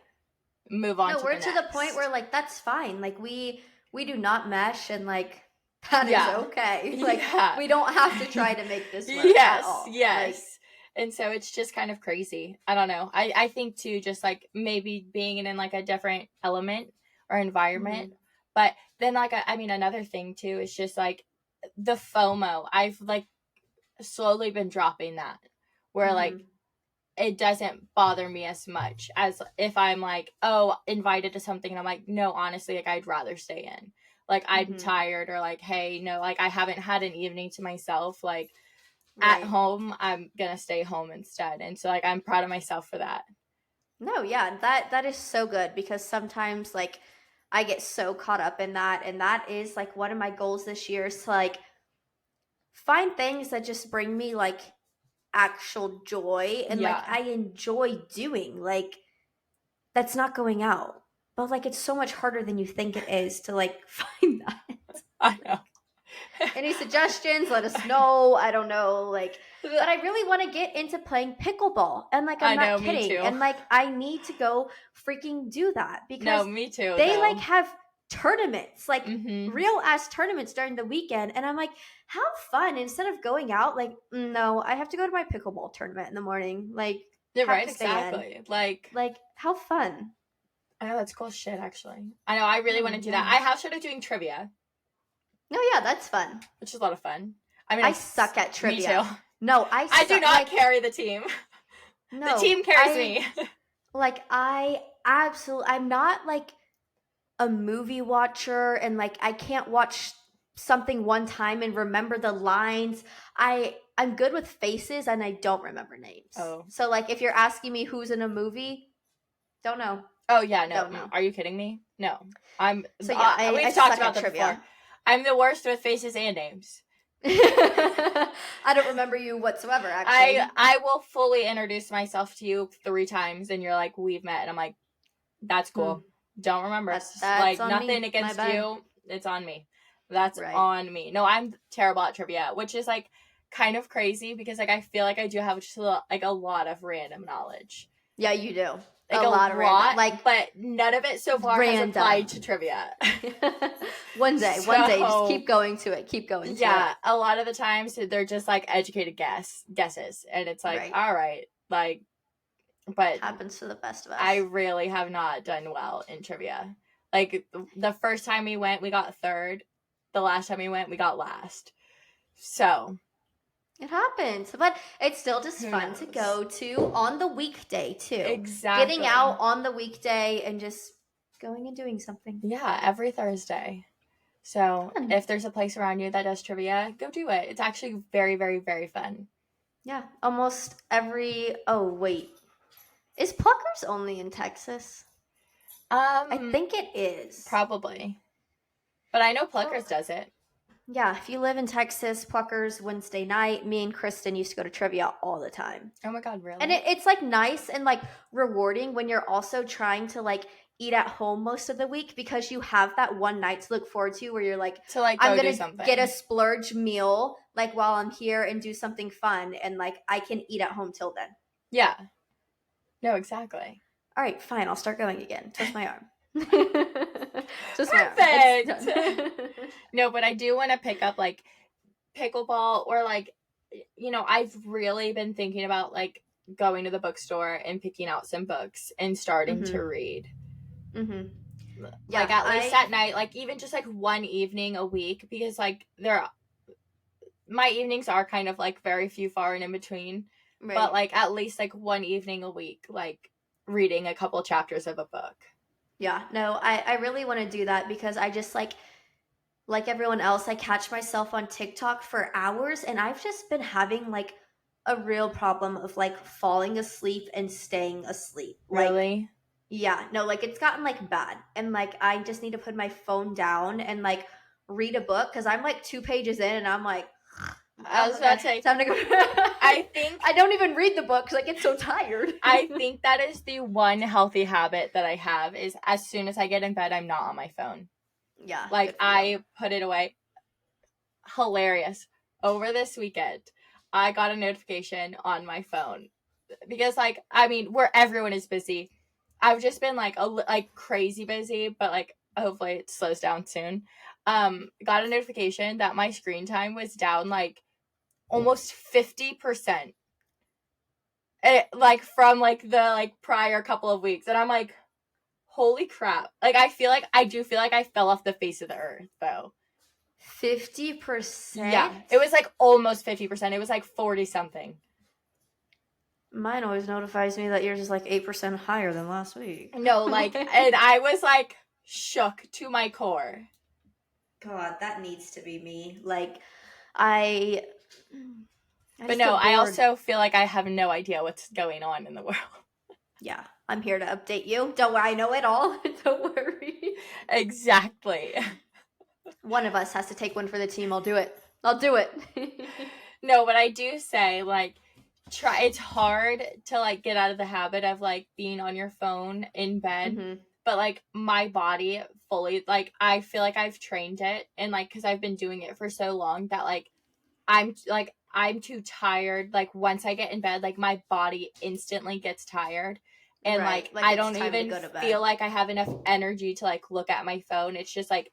move on No, to we're the to the point next. where like that's fine. Like we do not mesh, and like that is Yeah. okay. Like Yeah. we don't have to try to make this work at Yes, all. Like, yes. And so it's just kind of crazy. I don't know. I think too, just like maybe being in like a different element or environment. mhm. But then like I mean another thing too is just like the FOMO. I've like slowly been dropping that, where like Mhm. it doesn't bother me as much as if I'm like, oh, invited to something and I'm like, no, honestly, like I'd rather stay in. Like I'm Mhm. tired, or like, hey, no, like I haven't had an evening to myself. Like at Right. home, I'm gonna stay home instead. And so like I'm proud of myself for that. No, yeah, that is so good, because sometimes like I get so caught up in that, and that is like one of my goals this year is to like find things that just bring me like actual joy and like Yeah. I enjoy doing. Like, that's not going out. But like it's so much harder than you think it is to like find that. I know. Any suggestions? Let us know. I don't know. Like, but I really want to get into playing pickleball. And like, I'm I not know, me kidding. too. And like, I need to go freaking do that, No, because me too they like though. have tournaments, like Mm-hmm. real ass tournaments during the weekend. And I'm like, how fun. Instead of going out, like, no, I have to go to my pickleball tournament in the morning. Like, You're have right, to stay in. exactly. Like Like, how fun. I know that's cool shit actually. I know I really want No, to do that. yeah. I have started doing trivia, No, yeah, that's fun. which is a lot of fun. I mean I suck at me too. trivia. No, I I do suck. not Like, carry the team. The no, team carries me. I absolutely, I'm not like a movie watcher, and like I can't watch something one time and remember the lines. I'm good with faces, and I don't remember names. Oh. So like if you're asking me who's in a movie, don't know. Oh yeah, no. Don't know. Are you kidding me? No. I'm So yeah, I we've talked suck at about that before. trivia. I'm the worst with faces and names. I don't remember you whatsoever, actually. I will fully introduce myself to you 3 times and you're like, "We've met." And I'm like, "That's Hmm. cool. Don't remember." That's Like on nothing me. My against bad. you. It's on me. That's Right. on me. No, I'm terrible at trivia, which is like kind of crazy because like I feel like I do have just like a lot of random knowledge. Yeah, you do. Like A a lot of random, lot, like but none of it so far has random. applied to trivia. One day, just So keep going to it. Keep going to yeah, a lot of the times they're just like educated guesses, and it's it. like, Right. all right, like, but Happens to the best of I us. really have not done well in trivia. Like the first time we went, we got third. The last time we went, we got last. So It happens. But it's still just who fun to knows? go to on the weekday too. Exactly. Getting out on the weekday and just going and doing something. Yeah, every Thursday. So Fun. if there's a place around you that does trivia, go do it. It's actually very, very, very fun. Yeah. Almost every, oh wait. Is Pluckers only in Texas? I think it is. Probably. But I know Pluckers Well, does it. yeah, if you live in Texas, Pluckers Wednesday night, me and Kristen used to go to trivia all the time. Oh my god, really? And it's like nice and like rewarding when you're also trying to like eat at home most of the week because you have that one night to look forward to where you're like, to like I'm go gonna do something. get a splurge meal like while I'm here and do something fun, and like I can eat at home till then. Yeah. No, exactly. All right, fine. I'll start going again. Twist my arm. Twist Perfect. my arm. No, but I do want to pick up like pickleball or like, you know, I've really been thinking about like going to the bookstore and picking out some books and starting to read. Mm-hmm. Like at least at night, like even just like one evening a week, because like my evenings are kind of like very few far and in between. Right. But like at least like one evening a week, like reading a couple chapters of a book. Yeah, no, I really want to do that because I just like everyone else, I catch myself on TikTok for hours, and I've just been having like a real problem of like falling asleep and staying asleep. Really? Like, yeah, no, like it's gotten like bad, and like I just need to put my phone down and like read a book because I'm like 2 pages in and I'm like, I was about to say, time to go. I think I don't even read the book because I get so tired. I think that is the one healthy habit that I have is as soon as I get in bed, I'm not on my phone. Yeah. Like I put it away. Hilarious. Over this weekend, I got a notification on my phone because like, I mean, where everyone is busy. I've just been like crazy busy, but like hopefully it slows down soon. Got a notification that my screen time was down like almost 50%. Like from like the like prior couple of weeks, and I'm like, holy crap. Like I feel like I fell off the face of the earth though. 50%? Yeah. It was like almost 50%. It was like 40 something. Mine always notifies me that yours is like 8% higher than last week. No, like, and I was like shook to my core. God, that needs to be me. Like, but no, I also feel like I have no idea what's going on in the world. Yeah, I'm here to update you. Don't worry, I know it all. Don't worry. Exactly. One of us has to take one for the team. I'll do it. No, but I do say, like, it's hard to, like, get out of the habit of, like, being on your phone in bed. Mm-hmm. But, like, my body fully, like, I feel like I've trained it. And, like, because I've been doing it for so long that, like, I'm too tired. Like, once I get in bed, like, my body instantly gets tired. And, right. like I don't even feel like I have enough energy to, like, look at my phone. It's just, like,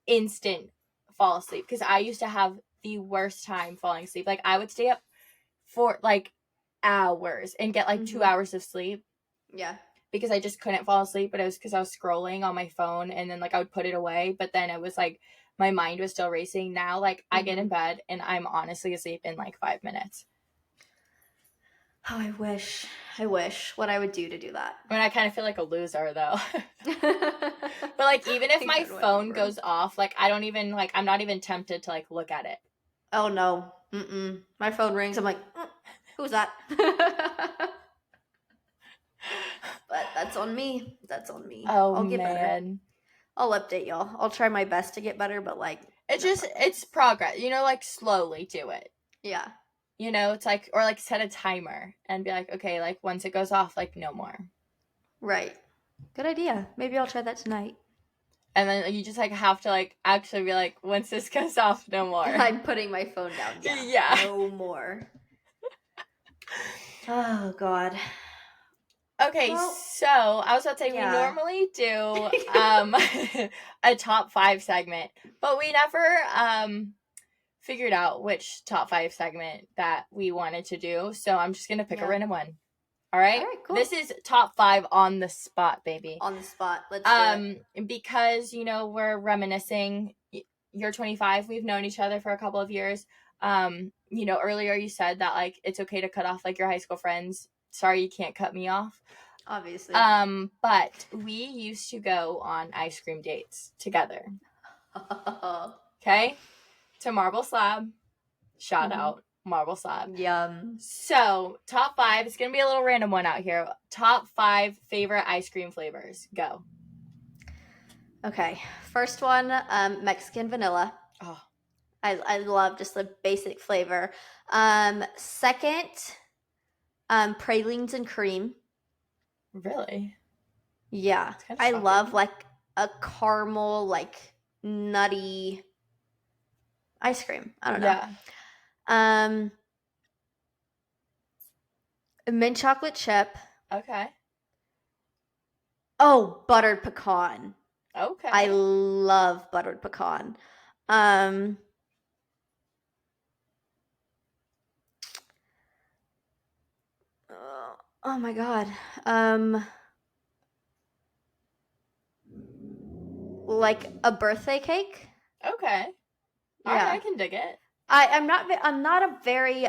instant fall asleep. Because I used to have the worst time falling asleep. Like, I would stay up for, like, hours and get, like, 2 hours of sleep. Yeah. Because I just couldn't fall asleep. But it was because I was scrolling on my phone. And then, like, I would put it away. But then it was, like, my mind was still racing. Now, like, I get in bed and I'm honestly asleep in, like, 5 minutes. Oh, I wish what I would do to do that. I mean, I kind of feel like a loser, though. But, like, even if my phone goes off, like, I don't even, like, I'm not even tempted to, like, look at it. Oh, no. My phone rings. I'm like, who's that? But that's on me. Oh, I'll get man. Better. I'll update y'all. I'll try my best to get better, but, like... It's progress. You know, like, slowly do it. Yeah. You know, it's like, or like set a timer and be like, okay, like once it goes off, like no more. Right. Good idea. Maybe I'll try that tonight. And then you just like have to like actually be like, once this goes off, no more. I'm putting my phone down. Yeah. No more. Oh, God. Okay, well, so I was about to say we normally do a top 5 segment, but we never figured out which top 5 segment that we wanted to do. So I'm just gonna pick a random one. All right, cool. This is top 5 on the spot, baby. On the spot. Let's do it. Because you know we're reminiscing. You're 25. We've known each other for a couple of years. You know, earlier you said that like it's okay to cut off like your high school friends. Sorry, you can't cut me off. Obviously. But we used to go on ice cream dates together. Okay. To Marble Slab, shout out. marble slab. Yum. So, top 5. It's going to be a little random one out here. Top 5 favorite ice cream flavors. Go. Okay. First one, Mexican vanilla. Oh, I love just the basic flavor. Second, pralines and cream. really? Yeah. It's kind of I shocking. love like a caramel, like nutty ice cream. I don't know. Yeah. Mint chocolate chip. Okay. Oh, buttered pecan. Okay. I love buttered pecan. Um, oh my god. Like a birthday cake. Okay. All right, I Yeah. can dig it. I'm not a very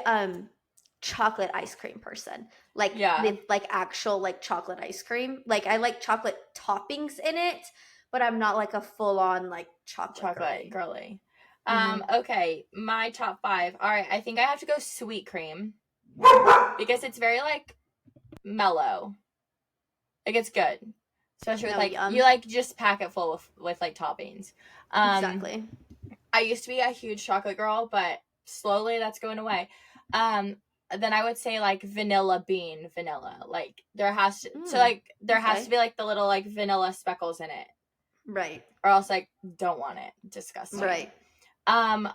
chocolate ice cream person. Like Yeah. the like actual like chocolate ice cream. Like I like chocolate toppings in it, but I'm not like a full on like chocolate girly. Mhm. Okay, my top 5. All right, I think I have to go sweet cream because it's very like mellow. Like it's good. Especially with No, like yum. you like just pack it full with like toppings. Exactly. I used to be a huge chocolate girl, but slowly that's going away. Then I would say like vanilla bean vanilla. Like there has to has okay. to be like the little like vanilla speckles in it. Right. Or else I don't want it. Disgusting. Right. I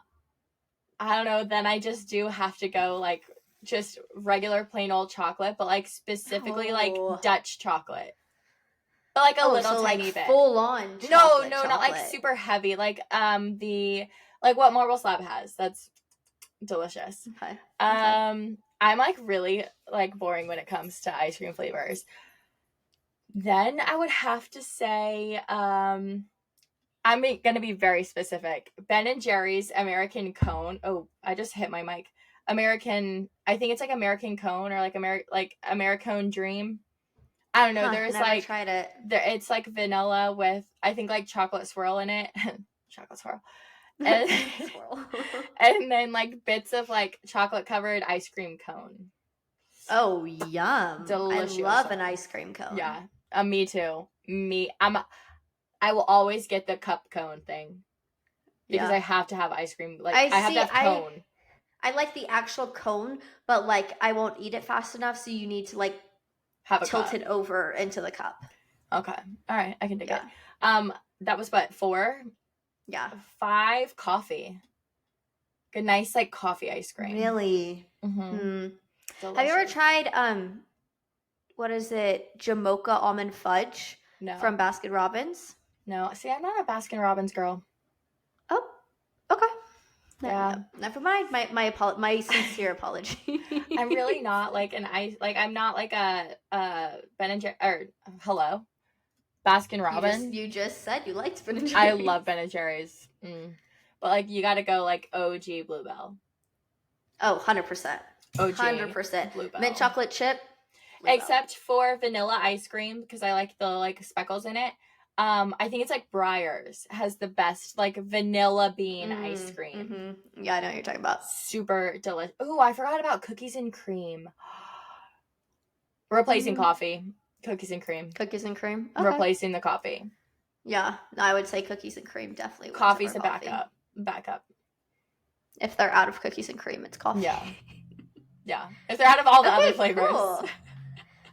don't know, then I just do have to go like just regular plain old chocolate, but like specifically like Dutch chocolate. But like a little so tiny like bit. Full on No, not like super heavy. Like the like what Marble Slab has. That's delicious. Okay. I'm like really like boring when it comes to ice cream flavors. Then I would have to say I'm gonna be very specific. Ben and Jerry's American Cone. Oh, I just hit my mic. American. I think it's like American Cone or like Americone Dream. I don't know. There's never like tried it. It's like vanilla with I think like chocolate swirl in it. Chocolate swirl. And, and then like bits of like chocolate covered ice cream cone. Oh, yum. Delicious. I love an ice cream cone. Yeah. Me too. I will always get the cup cone thing. Because I have to have ice cream. Like I have to have cone. I like the actual cone, but like I won't eat it fast enough, so you need to like have a tilt cup. It over into the cup. Okay. All right. I can dig it. That was what, 4? Yeah. 5, coffee. Good, nice like coffee ice cream. Really? Mm-hmm. Have you ever tried what is it? Jamocha almond fudge? No. From Baskin Robbins? No. See, I'm not a Baskin Robbins girl. Oh. Okay. Yeah. No, never mind. My sincere apology. I'm really not like I'm not like a Ben and Jerry or hello. Baskin Robbins. You just said you liked Ben and Jerry's. I love Ben and Jerry's. But like you gotta go like OG Bluebell. Oh, 100%. OG 100%. Bluebell. Mint chocolate chip. Bluebell. Except for vanilla ice cream because I like the like speckles in it. I think it's like Breyers has the best like vanilla bean ice cream. Mm-hmm. Yeah, I know what you're talking about. Super delicious. Oh, I forgot about cookies and cream. Replacing coffee. Cookies and cream. Cookies and cream. Okay. Replacing the coffee. Yeah, I would say cookies and cream definitely. Coffee's a backup. If they're out of cookies and cream, it's coffee. Yeah. If they're out of all the other flavors. Cool.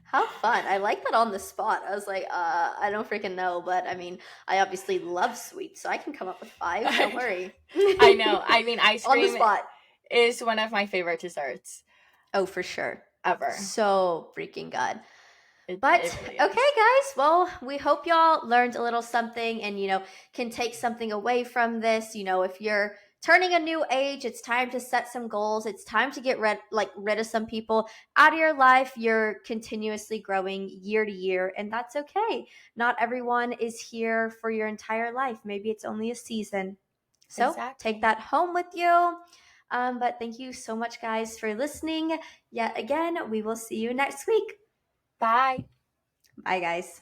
How fun. I like that on the spot. I was like, I don't freaking know, but I mean, I obviously love sweets, so I can come up with 5. Don't worry. I know. I mean, ice cream on the spot is one of my favorite desserts. Oh, for sure. Ever. So freaking good. But really okay, guys, well, we hope y'all learned a little something and, can take something away from this. If you're turning a new age, it's time to set some goals. It's time to get rid of some people out of your life. You're continuously growing year to year, and that's okay. Not everyone is here for your entire life. Maybe it's only a season. So take that home with you. But thank you so much, guys, for listening. Yet again, we will see you next week. Bye. Bye, guys.